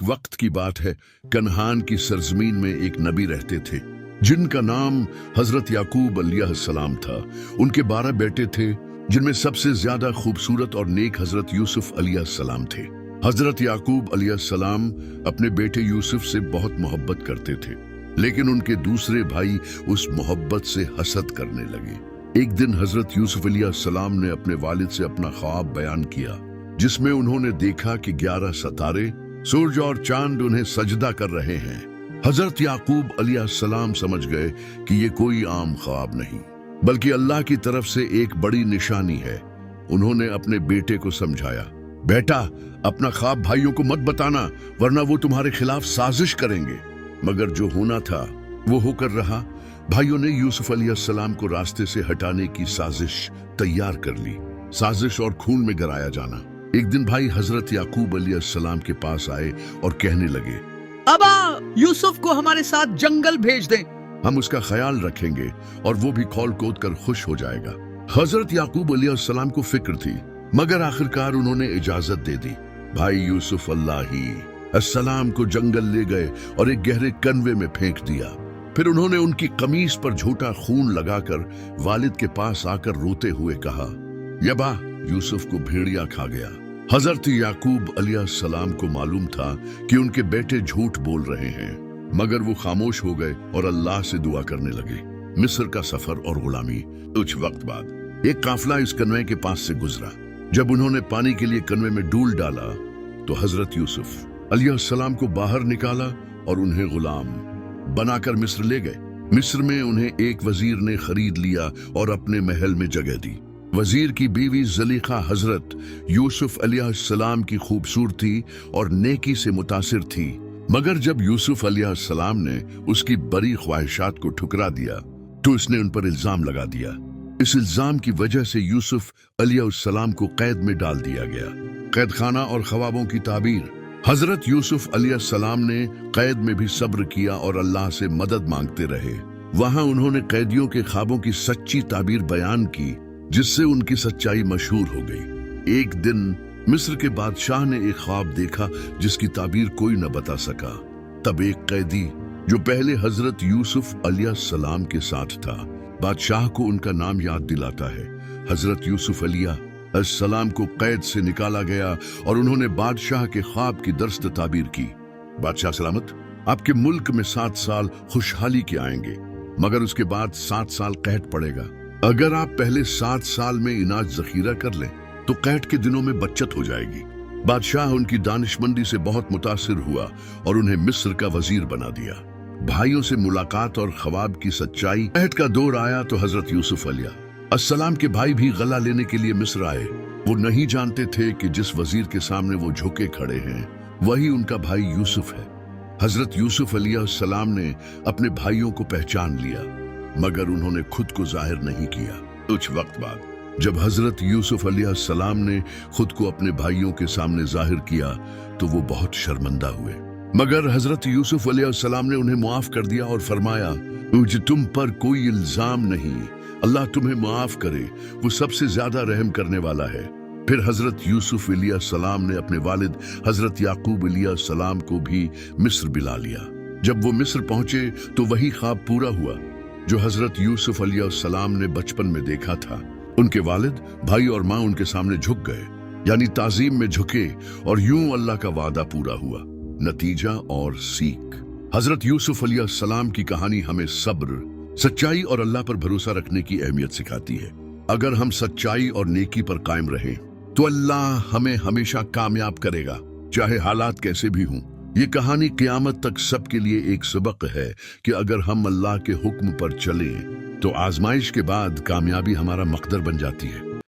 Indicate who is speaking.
Speaker 1: एक वक्त की बात है, कन्हान की सरजमीन में एक नबी रहते थे जिनका नाम हजरत याकूब अलैहिस्सलाम था। उनके 12 बेटे थे, जिनमें सबसे ज्यादा खूबसूरत और नेक हजरत यूसुफ अलैहिस्सलाम थे। हजरत याकूब अलैहिस्सलाम अपने बेटे यूसुफ से बहुत मोहब्बत करते थे, लेकिन उनके दूसरे भाई उस मोहब्बत से हसद करने लगे। एक दिन हजरत यूसुफ अलैहिस्सलाम ने अपने वालिद से अपना ख्वाब बयान किया, जिसमें उन्होंने देखा कि 11 सितारे, सूरज और चांद उन्हें सजदा कर रहे हैं। हजरत याकूब अलैहिस्सलाम समझ गए कि ये कोई आम ख्वाब नहीं, बल्कि अल्लाह की तरफ से एक बड़ी निशानी है। उन्होंने अपने बेटे को समझाया, बेटा, अपना ख्वाब भाइयों को मत बताना, वरना वो तुम्हारे खिलाफ साजिश करेंगे। मगर जो होना था वो होकर रहा। भाइयों ने यूसुफ अलैहिस्सलाम को रास्ते से हटाने की साजिश तैयार कर ली। साजिश और खून में गराया जाना। एक दिन भाई हजरत याकूब अलैहिस्सलाम के पास आए और कहने लगे,
Speaker 2: अबा, यूसुफ को हमारे साथ जंगल भेज दें।
Speaker 1: हम उसका ख्याल रखेंगे और वो भी खौल कूद कर खुश हो जाएगा। हजरत याकूब अलैहिस्सलाम को फिक्र थी, मगर आखिरकार उन्होंने इजाजत दे दी। भाई यूसुफ अलैहिस्सलाम को जंगल ले गए और एक गहरे कन्वे में फेंक दिया। फिर उन्होंने उनकी कमीज पर झूठा खून लगाकर वालिद के पास आकर रोते हुए कहा, यबा, यूसुफ को भेड़िया खा गया। हजरत याकूब अलैहिस्सलाम को मालूम था कि उनके बेटे झूठ बोल रहे हैं, मगर वो खामोश हो गए और अल्लाह से दुआ करने लगे। मिस्र का सफर और गुलामी। कुछ वक्त बाद एक काफिला इस कन्वे के पास से गुजरा। जब उन्होंने पानी के लिए कन्वे में डूल डाला तो हजरत यूसुफ अलैहिस्सलाम को बाहर निकाला और उन्हें गुलाम बनाकर मिस्र ले गए। मिस्र में उन्हें एक वजीर ने खरीद लिया और अपने महल में जगह दी। वजीर की बीवी ज़लीखा हजरत यूसुफ अलैहिस्सलाम की खूबसूरती और नेकी से मुतासिर थी, मगर जब यूसुफ अलैहिस्सलाम ने उसकी बड़ी ख्वाहिशात को ठुकरा दिया तो उसने उन पर इल्जाम लगा दिया। इस इल्जाम की वजह से यूसुफ अलैहिस्सलाम को कैद में डाल दिया गया। कैद खाना और ख्वाबों की ताबीर। हजरत यूसुफ अलैहिस्सलाम ने कैद में भी सब्र किया और अल्लाह से मदद मांगते रहे। वहां उन्होंने कैदियों के ख्वाबों की सच्ची ताबीर बयान की, जिससे उनकी सच्चाई मशहूर हो गई। एक दिन मिस्र के बादशाह ने एक ख्वाब देखा जिसकी ताबीर कोई न बता सका। तब एक कैदी जो पहले हजरत यूसुफ अलैहिस्सलाम के साथ था, बादशाह को उनका नाम याद दिलाता है। हजरत यूसुफ अलैहिस्सलाम को कैद से निकाला गया और उन्होंने बादशाह के ख्वाब की दरस्त ताबीर की। बादशाह सलामत, आपके मुल्क में 7 साल खुशहाली के आएंगे, मगर उसके बाद 7 साल कहत पड़ेगा। अगर आप पहले 7 साल में इनाज जखीरा कर लें तो कैद के दिनों में बचत हो जाएगी। बादशाह उनकी दानिशमंदी से बहुत मुतासिर हुआ और उन्हें मिस्र का वजीर बना दिया। भाइयों से मुलाकात और ख्वाब की सच्चाई। कहत का दौर आया तो हजरत यूसुफ अलैहिस्सलाम के भाई भी गला लेने के लिए मिस्र आए। वो नहीं जानते थे कि जिस वजीर के सामने वो झुके खड़े हैं वही उनका भाई यूसुफ है। हजरत यूसुफ अलैहिस्सलाम ने अपने भाइयों को पहचान लिया, मगर उन्होंने खुद को जाहिर नहीं किया। कुछ वक्त बाद जब हजरत यूसुफ अलैहिस्सलाम ने खुद को अपने भाइयों के सामने जाहिर किया तो वो बहुत शर्मिंदा हुए, मगर हजरत यूसुफ अलैहिस्सलाम ने उन्हें मुआफ कर दिया और फरमाया, मुझे तुम पर कोई इल्जाम नहीं, अल्लाह तुम्हें मुआफ करे, वो सबसे ज्यादा रहम करने वाला है। फिर हजरत यूसुफ अलैहिस्सलाम ने अपने वालिद हजरत याकूब अलैहिस्सलाम को भी मिस्र बुला लिया। जब वो मिस्र पहुंचे तो वही ख्वाब पूरा हुआ जो हजरत यूसुफ अलैहिस्सलाम ने बचपन में देखा था। उनके वालिद, भाई और माँ उनके सामने झुक गए, यानी ताजीम में झुके, और यूं अल्लाह का वादा पूरा हुआ। नतीजा और सीख। हजरत यूसुफ अलैहिस्सलाम की कहानी हमें सब्र, सच्चाई और अल्लाह पर भरोसा रखने की अहमियत सिखाती है। अगर हम सच्चाई और नेकी पर कायम रहें तो अल्लाह हमें हमेशा कामयाब करेगा, चाहे हालात कैसे भी हों। ये कहानी क़यामत तक सबके लिए एक सबक है कि अगर हम अल्लाह के हुक्म पर चलें तो आजमाइश के बाद कामयाबी हमारा मकदर बन जाती है।